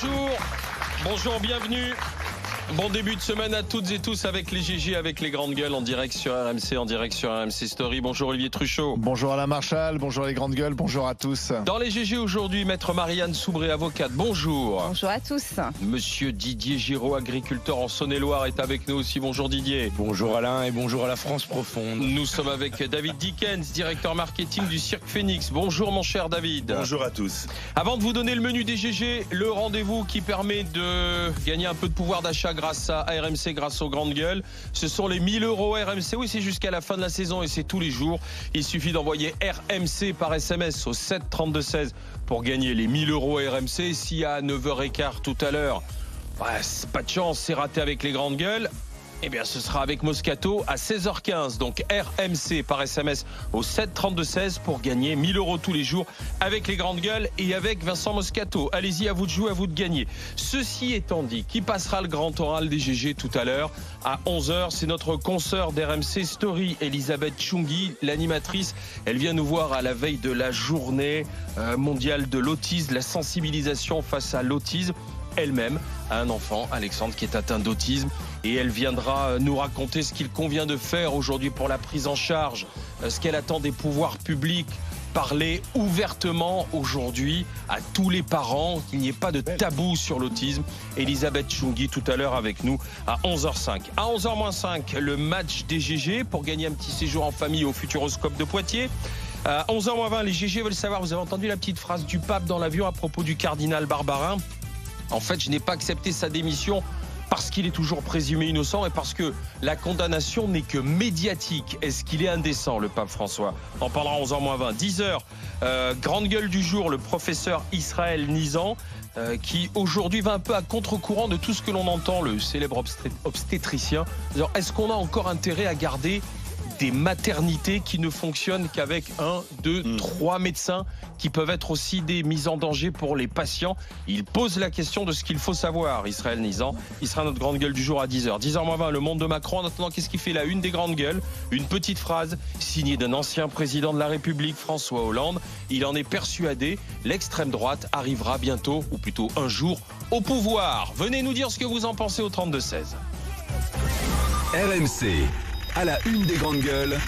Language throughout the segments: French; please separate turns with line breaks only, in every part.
bonjour. Bonjour, bienvenue. Bon début de semaine à toutes et tous avec les GG, avec les grandes gueules en direct sur RMC, en direct sur RMC Story. Bonjour Olivier Truchot.
Bonjour Alain Marchal, bonjour les grandes gueules, bonjour à tous.
Dans les GG aujourd'hui, maître Marianne Soubré, avocate, bonjour.
Bonjour à tous.
Monsieur Didier Giraud, agriculteur en Saône-et-Loire, est avec nous aussi. Bonjour Didier.
Bonjour Alain et bonjour à la France profonde.
Nous sommes avec David Dickens, directeur marketing du Cirque Phoenix. Bonjour mon cher David.
Bonjour à tous.
Avant de vous donner le menu des GG, le rendez-vous qui permet de gagner un peu de pouvoir d'achat grâce à RMC, grâce aux grandes gueules. Ce sont les 1000 € RMC. Oui, c'est jusqu'à la fin de la saison et c'est tous les jours. Il suffit d'envoyer RMC par SMS au 7 32 16 pour gagner les 1000 € RMC. S'il y a 9h15 tout à l'heure, c'est pas de chance, c'est raté avec les grandes gueules. Eh bien, ce sera avec Moscato à 16h15. Donc, RMC par SMS au 7 32 16 pour gagner 1000 € tous les jours avec les grandes gueules et avec Vincent Moscato. Allez-y, à vous de jouer, à vous de gagner. Ceci étant dit, qui passera le grand oral des GG tout à l'heure à 11h? C'est notre consoeur d'RMC Story, Elisabeth Chungui, l'animatrice. Elle vient nous voir à la veille de la journée mondiale de l'autisme, la sensibilisation face à l'autisme. Elle-même a un enfant, Alexandre, qui est atteint d'autisme, et elle viendra nous raconter ce qu'il convient de faire aujourd'hui pour la prise en charge, ce qu'elle attend des pouvoirs publics. Parler ouvertement aujourd'hui à tous les parents, qu'il n'y ait pas de tabou sur l'autisme. Elisabeth Chungui tout à l'heure avec nous à 11h05. À 11h-5, le match des GG pour gagner un petit séjour en famille au Futuroscope de Poitiers. À 11h-20, les GG veulent savoir, vous avez entendu la petite phrase du pape dans l'avion à propos du cardinal Barbarin? En fait, je n'ai pas accepté sa démission parce qu'il est toujours présumé innocent et parce que la condamnation n'est que médiatique. Est-ce qu'il est indécent, le pape François? On en parlera à 11h-20. 10h, grande gueule du jour, le professeur Israël Nizan, qui aujourd'hui va un peu à contre-courant de tout ce que l'on entend, le célèbre obstétricien. Alors, est-ce qu'on a encore intérêt à garder des maternités qui ne fonctionnent qu'avec 1, 2, 3 médecins qui peuvent être aussi des mises en danger pour les patients? Il pose la question de ce qu'il faut savoir, Israël Nizan. Il sera notre grande gueule du jour à 10h. 10h-20, le monde de Macron. En attendant, qu'est-ce qui fait la une des grandes gueules? Une petite phrase signée d'un ancien président de la République, François Hollande. Il en est persuadé, l'extrême droite arrivera bientôt, ou plutôt un jour, au pouvoir. Venez nous dire ce que vous en pensez au 32-16.
RMC. À la une des grandes gueules.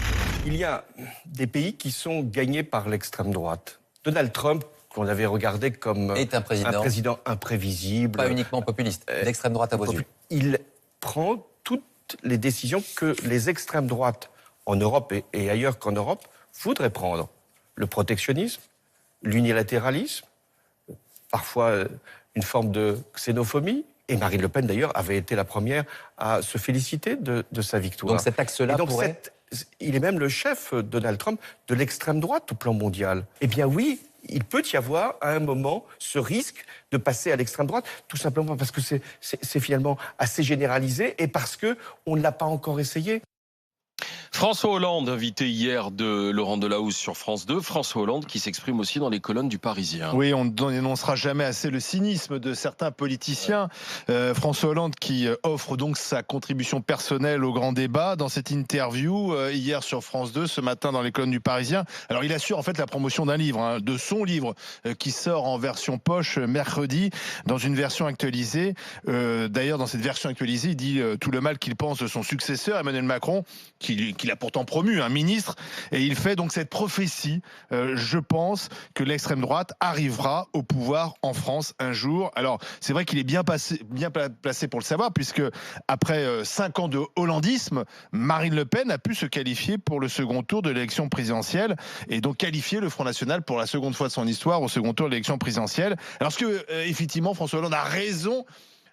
Il y a des pays qui sont gagnés par l'extrême droite. Donald Trump, qu'on avait regardé comme
est un
président imprévisible.
Pas uniquement populiste, d'extrême droite à vos yeux.
Il prend toutes les décisions que les extrêmes droites en Europe et ailleurs qu'en Europe voudraient prendre. Le protectionnisme, l'unilatéralisme, parfois une forme de xénophobie. Et Marine Le Pen, d'ailleurs, avait été la première à se féliciter de sa victoire.
Donc cet axe-là pourrait...
Il est même le chef, Donald Trump, de l'extrême droite au plan mondial. Eh bien oui, il peut y avoir, à un moment, ce risque de passer à l'extrême droite, tout simplement parce que c'est finalement assez généralisé et parce qu'on ne l'a pas encore essayé.
François Hollande, invité hier de Laurent Delahousse sur France 2. François Hollande qui s'exprime aussi dans les colonnes du Parisien.
Oui, on n'énoncera jamais assez le cynisme de certains politiciens. François Hollande qui offre donc sa contribution personnelle au grand débat dans cette interview hier sur France 2, ce matin dans les colonnes du Parisien. Alors il assure en fait la promotion d'un livre, de son livre qui sort en version poche mercredi, dans une version actualisée. D'ailleurs, dans cette version actualisée, il dit tout le mal qu'il pense de son successeur, Emmanuel Macron, qu'il a pourtant promu un ministre, et il fait donc cette prophétie. Je pense que l'extrême droite arrivera au pouvoir en France un jour. Alors c'est vrai qu'il est bien placé pour le savoir, puisque après 5 ans de hollandisme, Marine Le Pen a pu se qualifier pour le second tour de l'élection présidentielle et donc qualifier le Front National pour la seconde fois de son histoire au second tour de l'élection présidentielle. Alors est-ce que effectivement François Hollande a raison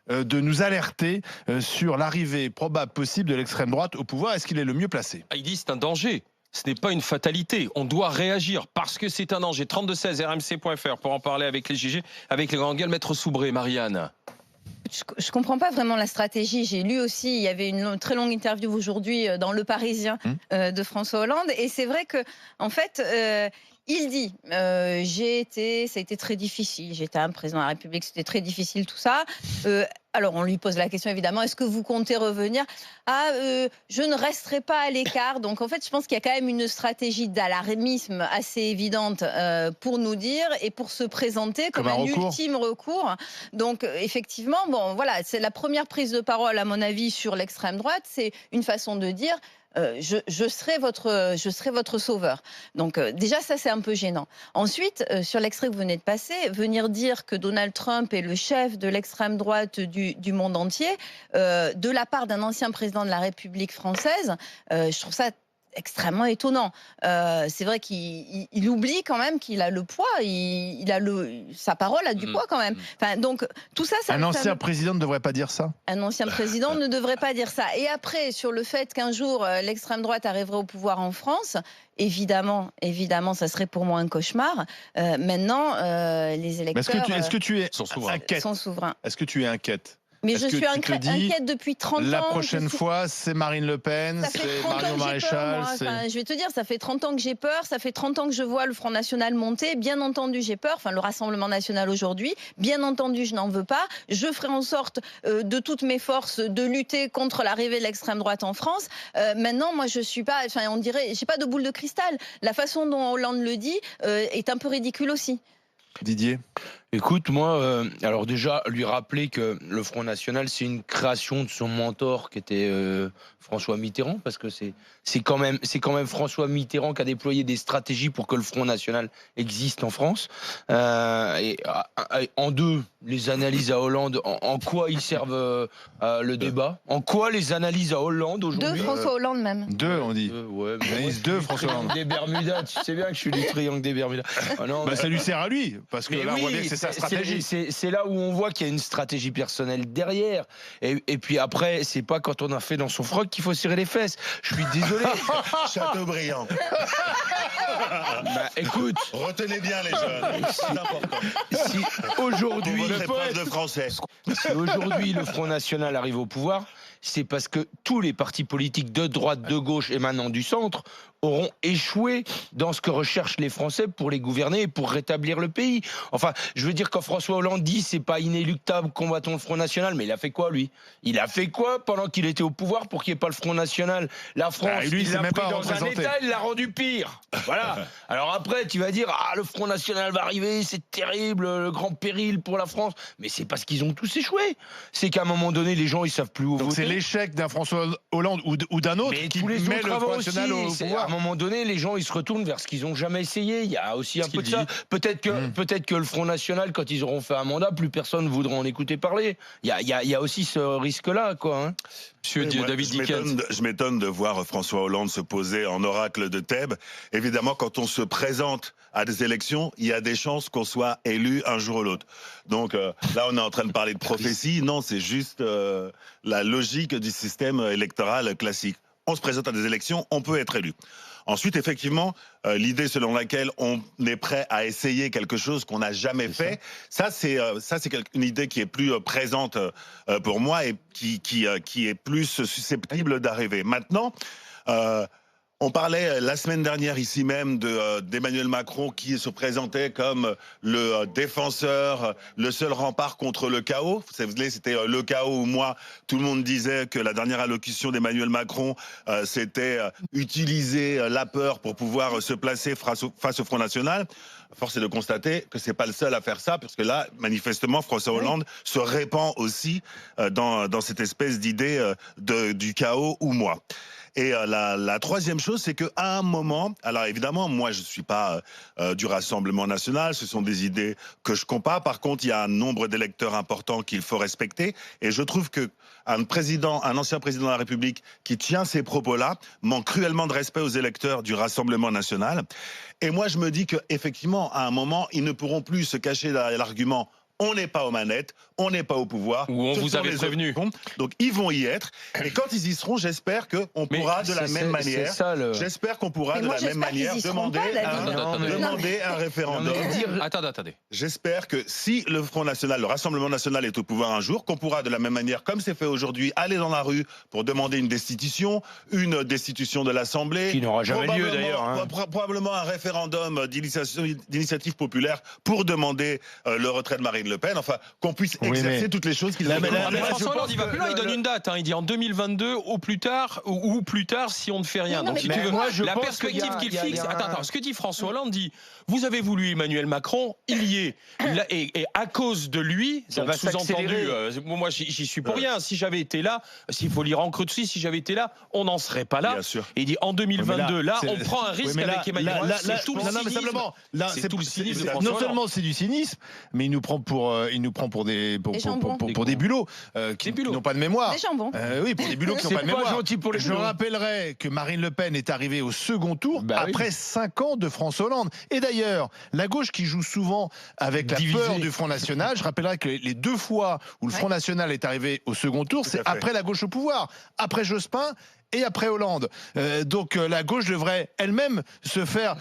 de nous alerter sur l'arrivée probable possible de l'extrême droite au pouvoir? Est-ce qu'il est le mieux placé?
Il dit c'est un danger. Ce n'est pas une fatalité. On doit réagir parce que c'est un danger. 32-16, rmc.fr pour en parler avec les GG, avec les grandes gueules. Maître Soubré, Marianne.
Je ne comprends pas vraiment la stratégie. J'ai lu aussi, il y avait une très longue interview aujourd'hui dans Le Parisien de François Hollande. Et c'est vrai que, en fait, Il dit, ça a été très difficile, j'étais un président de la République, c'était très difficile tout ça. Alors on lui pose la question évidemment, est-ce que vous comptez revenir ? Je ne resterai pas à l'écart. Donc en fait, je pense qu'il y a quand même une stratégie d'alarmisme assez évidente pour nous dire et pour se présenter comme un ultime recours. Donc effectivement, bon voilà, c'est la première prise de parole à mon avis sur l'extrême droite, c'est une façon de dire. Je serai votre sauveur. Donc déjà ça c'est un peu gênant. Ensuite sur l'extrait que vous venez de passer, venir dire que Donald Trump est le chef de l'extrême droite du monde entier, de la part d'un ancien président de la République française, je trouve ça extrêmement étonnant. C'est vrai qu'il oublie quand même qu'il a le poids, sa parole a du poids quand même. Enfin, donc tout ça,
un ancien président ne devrait pas dire ça.
Un ancien président ne devrait pas dire ça. Et après, sur le fait qu'un jour l'extrême droite arriverait au pouvoir en France, évidemment, ça serait pour moi un cauchemar. Maintenant, les électeurs
est-ce que tu es
sont souverains.
Est-ce que tu es inquiète?
Mais je suis inquiète depuis 30 ans.
La prochaine fois, c'est Marine Le Pen, c'est Marion Maréchal.
Je vais te dire, ça fait 30 ans que j'ai peur, ça fait 30 ans que je vois le Front National monter. Bien entendu, j'ai peur. Enfin, le Rassemblement National aujourd'hui, bien entendu, je n'en veux pas. Je ferai en sorte, de toutes mes forces, de lutter contre l'arrivée de l'extrême droite en France. Maintenant, moi, je suis pas. Enfin, on dirait, j'ai pas de boule de cristal. La façon dont Hollande le dit est un peu ridicule aussi.
Didier?
Écoute, moi, alors déjà, lui rappeler que le Front National, c'est une création de son mentor qui était François Mitterrand, parce que c'est quand même François Mitterrand qui a déployé des stratégies pour que le Front National existe en France. En deux, les analyses à Hollande, en quoi ils servent le débat? En quoi les analyses à Hollande aujourd'hui?
Deux François Hollande même.
Deux, on dit.
Ouais,
deux François Hollande.
Des Bermudas, tu sais bien que je suis du triangle des Bermudas. Ah non,
ça lui sert à lui, parce que là, on voit bien que c'est sa stratégie.
C'est là où on voit qu'il y a une stratégie personnelle derrière. Et puis après, c'est pas quand on a fait dans son froc qu'il faut serrer les fesses. Je suis désolé.
Chateaubriand.
Écoute.
Retenez bien les jeunes. C'est important.
Si aujourd'hui,
si
aujourd'hui le Front National arrive au pouvoir, c'est parce que tous les partis politiques de droite, de gauche émanant du centre auront échoué dans ce que recherchent les Français pour les gouverner et pour rétablir le pays. Enfin, je veux dire, quand François Hollande dit c'est pas inéluctable, combattons le Front National, mais il a fait quoi, lui? Il a fait quoi pendant qu'il était au pouvoir pour qu'il n'y ait pas le Front National? La France,
lui,
il l'a
même
pris
pas
dans un état, il l'a rendu pire. Voilà. Alors après, tu vas dire, le Front National va arriver, c'est terrible, le grand péril pour la France. Mais c'est parce qu'ils ont tous échoué. C'est qu'à un moment donné, les gens, ils savent plus où voter.
C'est l'échec d'un François Hollande ou d'un autre qui met le Front National au pouvoir.
À un moment donné, les gens ils se retournent vers ce qu'ils n'ont jamais essayé. Il y a aussi un peu de ça. Peut-être que le Front National, quand ils auront fait un mandat, plus personne ne voudra en écouter parler. Il y a aussi ce risque-là, quoi. Hein.
Monsieur David Dickens.
Je m'étonne de voir François Hollande se poser en oracle de Thèbes. Évidemment, quand on se présente à des élections, il y a des chances qu'on soit élu un jour ou l'autre. Donc là, on est en train de parler de prophétie. Non, c'est juste la logique du système électoral classique. On se présente à des élections, on peut être élu. Ensuite, effectivement, l'idée selon laquelle on est prêt à essayer quelque chose qu'on n'a jamais fait, ça c'est une idée qui est plus présente pour moi et qui est plus susceptible d'arriver. Maintenant, on parlait la semaine dernière ici même d'Emmanuel Macron qui se présentait comme le défenseur, le seul rempart contre le chaos. C'était le chaos où moi, tout le monde disait que la dernière allocution d'Emmanuel Macron, c'était utiliser la peur pour pouvoir se placer face au Front National. Force est de constater que c'est pas le seul à faire ça, parce que là, manifestement, François Hollande se répand aussi dans cette espèce d'idée du chaos ou moi. Et la troisième chose, c'est qu'à un moment, alors évidemment, moi je ne suis pas du Rassemblement National, ce sont des idées que je compare. Par contre, il y a un nombre d'électeurs importants qu'il faut respecter. Et je trouve qu'un ancien président de la République qui tient ces propos-là manque cruellement de respect aux électeurs du Rassemblement National. Et moi je me dis qu'effectivement, à un moment, ils ne pourront plus se cacher derrière l'argument on n'est pas aux manettes, on n'est pas au pouvoir.
Ou on
Ce
vous
sont
avait
les
prévenu.
autres qui comptent. Donc ils vont y être. Et quand ils y seront, j'espère qu'on pourra de la même manière. J'espère qu'on pourra
Mais
de
moi,
la même
j'espère qu'ils
manière
y seront pas, David.
demander un référendum.
Attendez.
J'espère que si le Front National, le Rassemblement National est au pouvoir un jour, qu'on pourra de la même manière, comme c'est fait aujourd'hui, aller dans la rue pour demander une destitution de l'Assemblée.
Qui n'aura jamais lieu d'ailleurs. Hein.
Probablement un référendum d'initiative populaire pour demander le retrait de Marine Le Pen. Enfin, qu'on puisse exercer toutes les choses qu'il a.
Mais François Hollande, il va plus loin, il donne une date. Il dit en 2022 ou plus tard si on ne fait rien.
Non,
Donc si tu veux, la perspective qu'il fixe. Attends, ce que dit François Hollande dit, vous avez voulu Emmanuel Macron, il y est. Et à cause de lui,
ça
donc
va
sous-entendu, moi j'y suis pour rien. Si j'avais été là, s'il faut lire en creux dessus, si j'avais été là, on n'en serait pas là.
Bien sûr.
Et il dit en 2022, on prend un risque avec Emmanuel Macron. C'est tout le cynisme.
Mais simplement, là,
c'est tout le cynisme de François
non
Hollande.
seulement c'est du cynisme, mais il nous prend pour des bulots qui n'ont pas de mémoire.
Des jambons.
Oui, pour des bulots qui n'ont pas de mémoire.
gentil pour les
Je
bulots.
rappellerai que Marine Le Pen est arrivée au second tour
Bah oui.
après 5 ans de François Hollande. Et d'ailleurs, la gauche qui joue souvent avec la peur du Front National, je rappellerai que les 2 fois où le Front National est arrivé au second tour, c'est après la gauche au pouvoir, après Jospin et après Hollande. Donc la gauche devrait elle-même se faire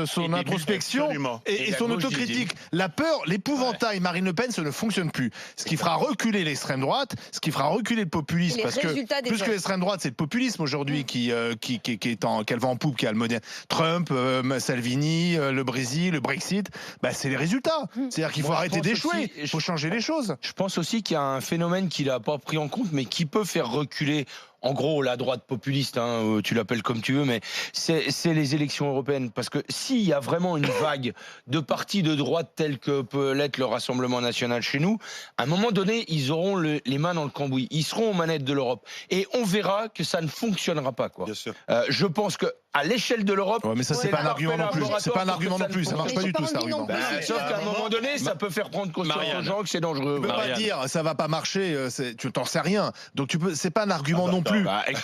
son introspection et son autocritique. La peur, l'épouvantail Marine Le Pen, ça ne fonctionne plus. Ce qui fera reculer l'extrême droite, ce qui fera reculer le populisme, parce que plus que l'extrême droite, c'est le populisme aujourd'hui qui qu'elle va en poupe, qui a le modèle Trump, Salvini, le Brésil, le Brexit. Bah, c'est les résultats. C'est-à-dire qu'il faut arrêter d'échouer. Il faut changer les choses.
Je pense aussi qu'il y a un phénomène qu'il n'a pas pris en compte, mais qui peut faire reculer. En gros, la droite populiste, tu l'appelles comme tu veux, mais c'est les élections européennes. Parce que s'il y a vraiment une vague de partis de droite tels que peut l'être le Rassemblement National chez nous, à un moment donné, ils auront les mains dans le cambouis. Ils seront aux manettes de l'Europe. Et on verra que ça ne fonctionnera pas, quoi.
Bien sûr.
Je pense que à l'échelle de l'Europe,
mais ça c'est pas un argument non plus. C'est pas un argument non plus. Ça marche pas du tout, cet argument.
Sauf qu'à un moment donné, ça peut faire prendre conscience aux gens que c'est dangereux.
Tu peux pas dire ça va pas marcher. Tu t'en sais rien. Donc c'est pas un argument non plus.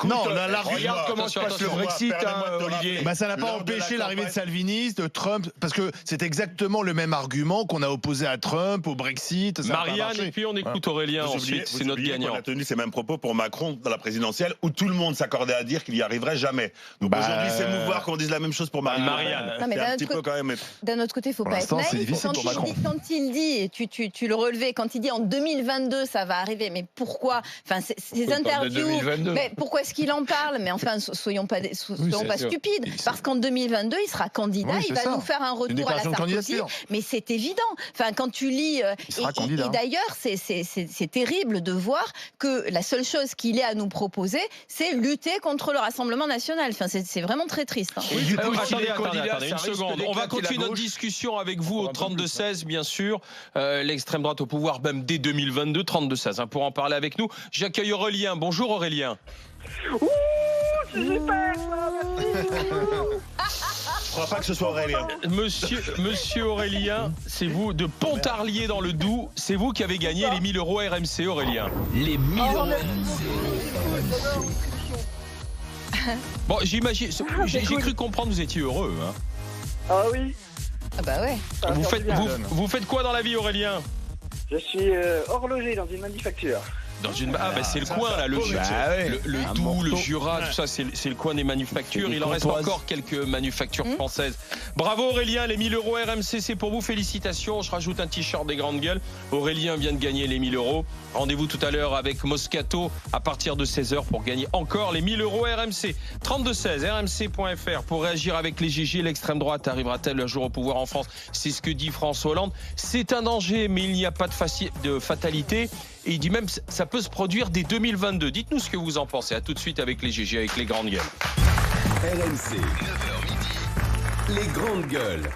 Non, regarde comment se passe le Brexit, Olivier.
Ça n'a pas empêché l'arrivée de Salvini, de Trump, parce que c'est exactement le même argument qu'on a opposé à Trump, au Brexit.
Marianne, et puis on écoute Aurélien ensuite. C'est notre gagnant.
On a tenu ces mêmes propos pour Macron dans la présidentielle, où tout le monde s'accordait à dire qu'il y arriverait jamais. Donc aujourd'hui, c'est mouvoir qu'on dise la même chose pour Marianne.
Non, mais d'un autre côté, il ne faut pas être naïf. Quand il dit, et tu le relevais, quand il dit en 2022 ça va arriver, mais pourquoi? Enfin, ces interviews, mais pourquoi est-ce qu'il en parle? Mais enfin, soyons pas stupides. Parce qu'en 2022, il sera candidat, il va nous faire un retour à la Sarkozy. Mais c'est évident. Enfin, quand tu lis, et d'ailleurs, c'est terrible de voir que la seule chose qu'il ait à nous proposer, c'est lutter contre le Rassemblement National. Enfin, c'est vraiment très triste.
Du coup, attendez, une seconde. On va continuer notre discussion avec vous au 32-16, bien sûr. L'extrême droite au pouvoir, même dès 2022, 32-16. Pour en parler avec nous, j'accueille Aurélien. Bonjour Aurélien.
Ouh, c'est super.
Je crois pas que ce soit Aurélien.
Monsieur Aurélien, c'est vous, de Pontarlier dans le Doubs, c'est vous qui avez gagné les 1000 € RMC, Aurélien.
Les 1000 €
Bon, j'imagine, j'ai cru comprendre que vous étiez heureux.
Ah oui.
Ah bah ouais.
Vous faites quoi dans la vie, Aurélien?
Je suis horloger dans une manufacture.
C'est le coin là, le Doubs, le Jura, tout ça, c'est le coin des manufactures. Il en reste encore quelques manufactures françaises. Bravo Aurélien, les 1000 € RMC, c'est pour vous, félicitations. Je rajoute un t-shirt des grandes gueules. Aurélien vient de gagner les 1000 €. Rendez-vous tout à l'heure avec Moscato à partir de 16h pour gagner encore les 1000 € RMC. 32-16, rmc.fr pour réagir avec les GG. L'extrême droite arrivera-t-elle un jour au pouvoir en France? C'est ce que dit François Hollande. C'est un danger, mais il n'y a pas de fatalité. Et il dit même ça peut se produire dès 2022. Dites-nous ce que vous en pensez. À tout de suite avec les GG, avec les grandes gueules.
RMC, 9h midi, les grandes gueules.